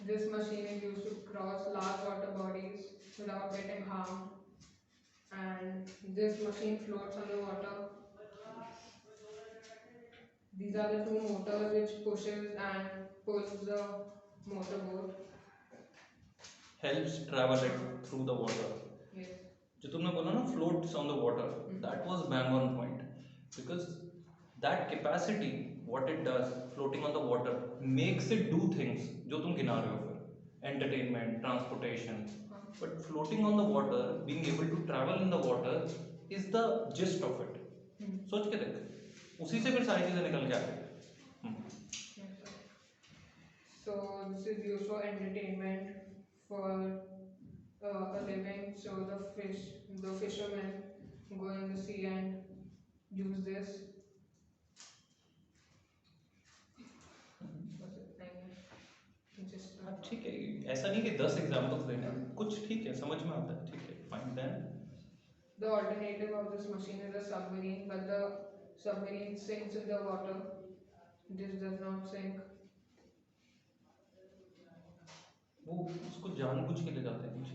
This machine is used to cross large water bodies without getting harmed, and this machine floats on the water. These are the two motors which pushes and pulls the motorboat. Helps travel it through the water. Yes. जो तुमने बोला ना floats on the water, that was bang on point, because that capacity, what it does floating on the water, makes it do things जो तुम गिना रहे हो फिर, entertainment, transportation, but floating on the water, being able to travel in the water is the gist of it. सोच के देख, उसी से फिर सारी चीजें निकल के आ गई. So this is used for entertainment, for a living. So the fishermen go in the sea and use this. हाँ ठीक है, ऐसा नहीं कि 10 एग्जांपल्स देने, कुछ ठीक है समझ में आता है, ठीक है, fine. Then The alternative of this machine is a submarine, but the submarine sinks in the water. This does not sink. वो उसको जानबूझ के ले जाते हैं नीचे.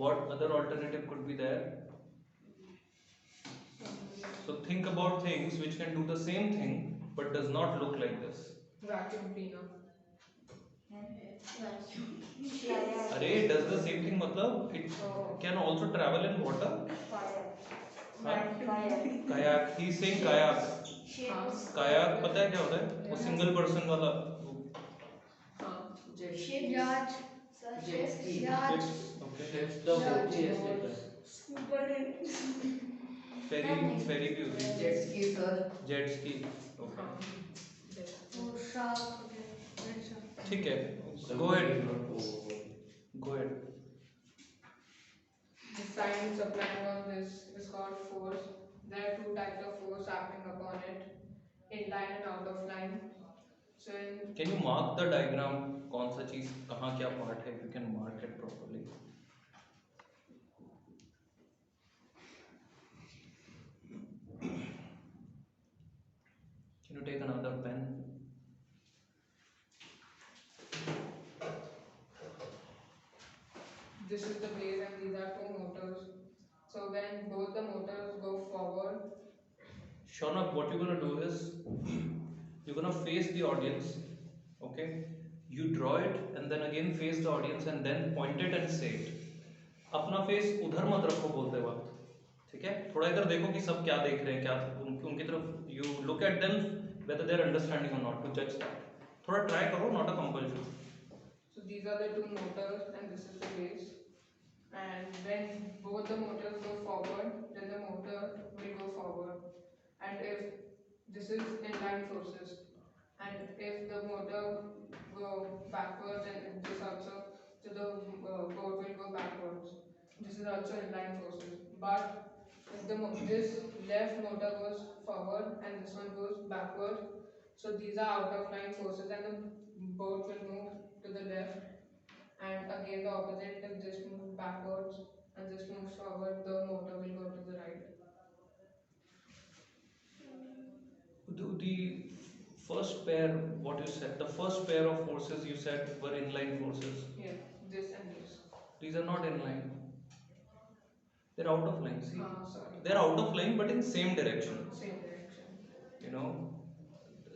What other alternative could be there? So think about things which can do the same thing but does not look like this. Vacuum cleaner. अरे it does the same thing, मतलब it can also travel in water. Kayak, he's saying kayak. Kayak पता है क्या होता है? वो single person वाला. Yacht. Jet ski. Yacht. Okay. Ferry भी होती है. Jet ski, sir. Jet ski. Okay. Oh, shark. ठीक है. Go ahead. Go ahead. The science applying on this is called force. There are two types of force acting upon it, inline and out of line. So in Can you mark the diagram? कौन सा चीज कहाँ क्या part है? You can mark it properly. Can you take another pen? this is the blade and these are two motors. So when both the motors go forward, Shaunak, what you're gonna do is you're gonna face the audience, okay? You draw it and then again face the audience and then point it and say it. अपना face उधर मत रखो बोलते वक्त, ठीक है? थोड़ा इधर देखो कि सब क्या देख रहे हैं, क्या उनकी तरफ you look at them whether they're understanding or not to judge that. थोड़ा try करो, not a compulsion. so these are the two motors and this is the base. And when both the motors go forward, then the motor will go forward. And if this is inline forces, and if the motor go backwards and this also, so the boat will go backwards. This is also inline forces. But if this left motor goes forward and this one goes backward, so these are out of line forces and the boat will move to the left. And again the opposite, if this moves backwards and this moves forward, the motor will go to the right. The first pair, what you said, the first pair of forces you said were inline forces. Yeah, this and this. These are not inline. They're out of line. See, Sorry. they're out of line but in same direction. Same direction. You know,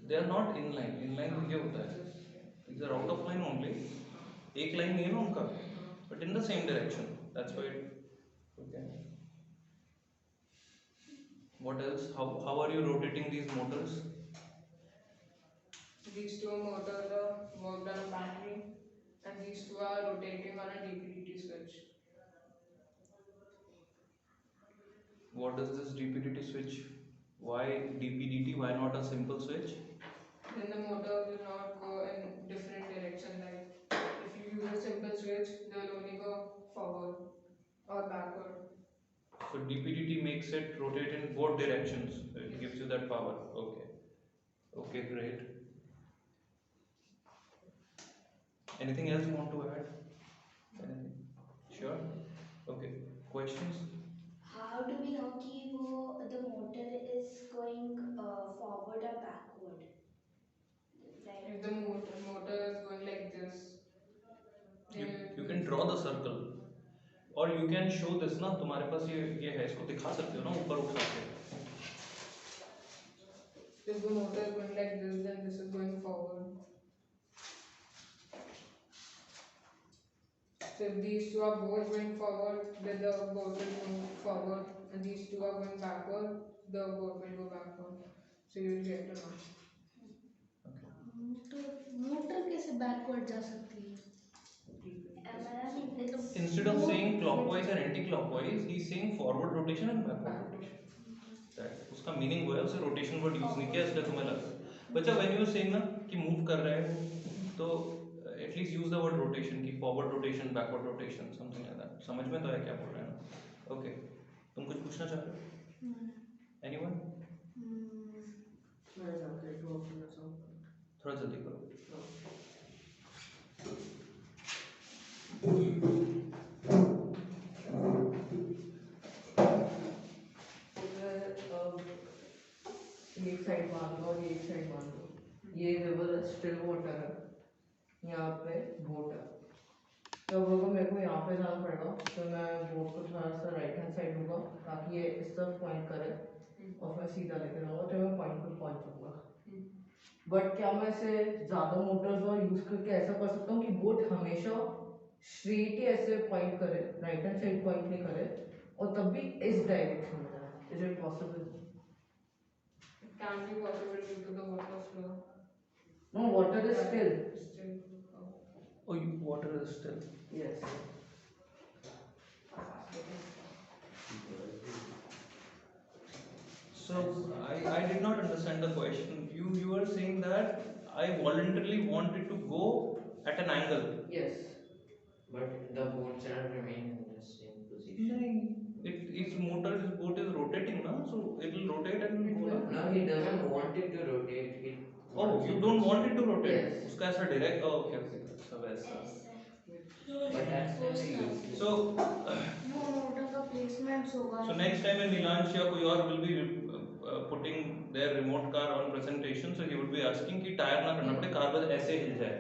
they are not inline. Inline ये होता है. These are out of line only. एक line नहीं है ना उनका, but in the same direction. That's why. Okay. What else? How are you rotating these motors? These two motors are worked on a battery and these two are rotating on a DP-DT switch. What does this DP-DT switch? Why DP-DT? Why not a simple switch? Then the motor will not go in different direction. Like if you use a simple switch, they will only go forward or backward. So DP-DT makes it rotate in both directions. It gives you that power. Okay. Okay, great. Anything else you want to add? Anything? Sure. Okay. Questions? How do we know कि the motor is going forward or backward? Like If the motor is going draw the circle. Or you can show this ना, तुम्हारे पास ये है, इसको दिखा सकते हो ना ऊपर उठा के. If the motor is going like this, then this is going forward. So if these two are both going forward, then the boat will move forward, and these two are going backward, the boat will go backward. So you will get to know. Motor कैसे backward जा सकती है? Instead of saying clockwise and anti-clockwise, he is saying forward rotation and backward rotation. That उसका meaning वो है, उसे rotation word use नहीं किया, इसलिए तुम्हें लगा. बच्चा व्हेन यू आर सेइंग ना कि मूव कर रहा है, तो at least use the word rotation, की forward rotation, backward rotation, something like that. समझ में तो है क्या बोल रहे हैं ना? ओके, तुम कुछ पूछना चाह रहे हो? एनीवन? थोड़ा जल्दी करो. एक साइड बांध दो और एक साइड बांध दो. ये रिवर स्टिल वाटर है, यहाँ पे बोट है. तो अगर मेरे को यहाँ पे जाना पड़ेगा, तो मैं बोट को थोड़ा सा राइट हैंड साइड लूँगा ताकि ये इस तरफ पॉइंट करे, और मैं सीधा लेके जाऊँगा, तो मैं पॉइंट पे पहुँच जाऊँगा. बट क्या मैं इसे ज़्यादा मोटर्स और यूज़ करके ऐसा कर सकता हूँ कि बोट हमेशा स्ट्रेट ही ऐसे पॉइंट करे, राइट हैंड साइड पॉइंट नहीं करे, और तब भी इस डायरेक्शन में जाए? Is it possible? It can be possible due to the water flow. No, water is still. Still. Oh, water is still. Yes. So I did not understand the question. You were saying that I voluntarily wanted to go at an angle. Yes. But the boat cannot remain in the same position. नहीं, its boat is rotating ना, so it will rotate and go ना. No, he doesn't want it to rotate. It Oh, you don't want it to rotate? Yes. उसका ऐसा direct. Oh, okay, so वैसा. But that's not the use. So motor का placement होगा. so next time when Nilansh या कोई और will be putting their remote car on presentation, so he would be asking कि tyre ना करना पड़े, कार बस ऐसे हिल जाए.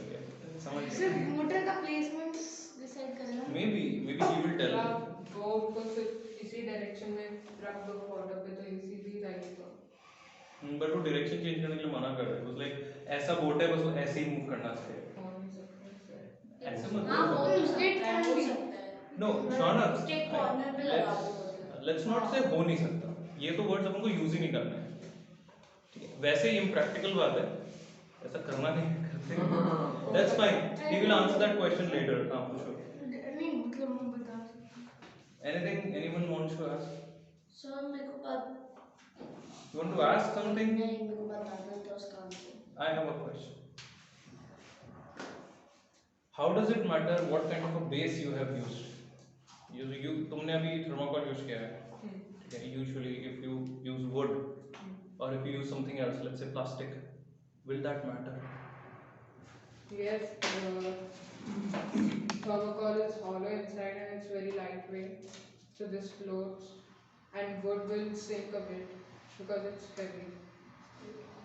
Okay, समझ गए? सिर्फ मोटर का प्लेसमेंट डिसाइड करना. Maybe he will tell. आप बोट को सिर्फ इसी डायरेक्शन में रख दो वाटर पे, तो इजीली जाएगा. बट वो डायरेक्शन चेंज करने के लिए मना कर रहा है. लाइक ऐसा बोट है, बस वो ऐसे ही मूव करना चाहिए. हो नहीं सकता. ऐसे मत हाँ, बोलो. वो स्ट्रेट हो सकता है. No, शौनक, स्ट्रेट कॉर्नर पे लगा दो. let's not say हो नहीं सकता. ये तो वर्ड्स अपन को यूज ही नहीं करना है. ठीक है, वैसे ही इम्प्रैक्टिकल बात है, ऐसा करना नहीं करते. That's fine. He will answer that question later. हाँ, पूछो. नहीं मतलब मैं बता सकता हूँ. Anything anyone wants to ask? Sir मेरे को पता You want to ask something? नहीं, मेरे को बताना था उसका answer. I have a question. How does it matter what kind of a base you have used? You तुमने अभी thermocol use किया है. ठीक है. Usually if you use wood or if you use something else, let's say plastic, will that matter? Yes, thermocol is hollow inside and it's very lightweight, so this floats, and wood will sink a bit because it's heavy.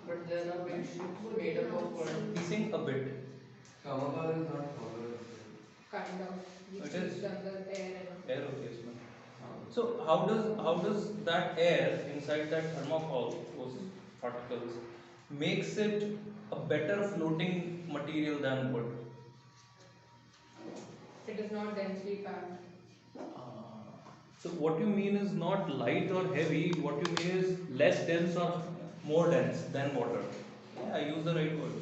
But there are big ships made up of wood. Missing a bit. Thermocol is not hollow. Kind of. Which It is. is under air and Air होती है इसमें. So how does that air inside that thermocol, those particles, makes it a better floating material than wood? it is not densely packed. So what you mean is not light or heavy. What you mean is less dense or more dense than water. Yeah, I use the right words.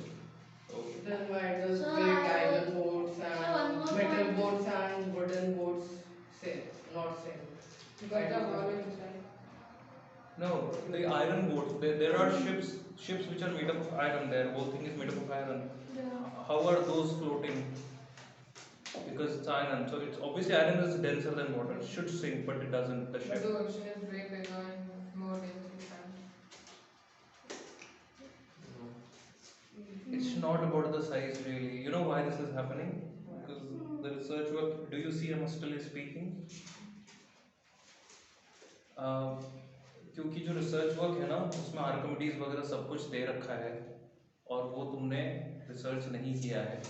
Okay. Then why does So, big iron boats one and more metal point. boats and wooden boats same? Not same. Because the hollow inside. No, the iron boats. There are ships which are made up of iron. Their whole thing is made up of iron. How are those floating? Because it's iron, so it's obviously iron is denser than water. It should sink, but it doesn't. The But ship. the ocean is way bigger and more densely packed. It's not about the size really. You know why this is happening? Because the research work. Do you see I'm still speaking? क्योंकि जो research work है ना, उसमें Archimedes वगैरह सब कुछ दे रखा है, और वो तुमने रिसर्च नहीं किया है.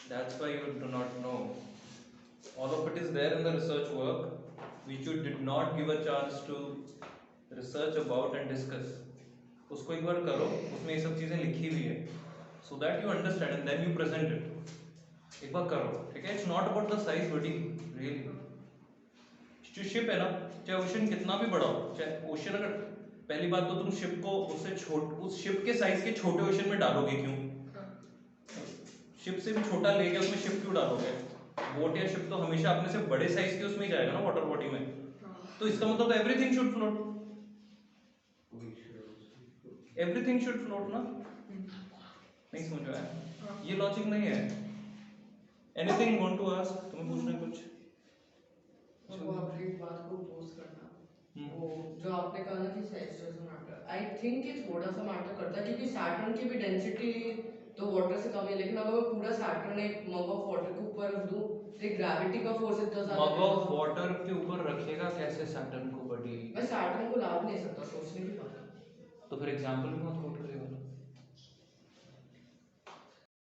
That's why you do not know. All of it is there in the research work, which you did not give a chance to research about and discuss. उसको एक बार करो, उसमें ये सब चीज़ें लिखी हुई है, so that you understand and then you present it. एक बार करो, ठीक है? It's not about the size, buddy, really. जो शिप है ना, चाहे ओशन कितना भी बड़ा हो, चाहे ओशन अगर पहली बात तो तुम शिप को उस शिप के साइज के छोटे ओशन में डालोगे क्यों? शिप से भी छोटा लेके उसमें शिप क्यों डालोगे? बोट या शिप तो हमेशा अपने से बड़े साइज के उसमें ही जाएगा ना वाटर बॉडी में, तो इसका मतलब तो everything should float, everything should float ना? नहीं समझ में आया? ये लॉजिक नहीं है. Anything want to ask? तुम्हें पूछना है कुछ? वो आपकी बात को पोस्ट करना, वो जो आपने कहा ना कि size doesn't matter, I think ये थोड़ा सा मैटर करता है क्योंकि सैटर्न की भी डेंसिटी तो वाटर से कम है, लेकिन अगर मैं पूरा सैटर्न एक मग ऑफ वाटर के ऊपर रख दूं तो ग्रेविटी का फोर्स इतना ज्यादा मग ऑफ वाटर के ऊपर रखेगा कैसे सैटर्न को बडी? मैं सैटर्न को लाद नहीं सकता, सोचने की बात है. तो फिर एग्जांपल भी मत quote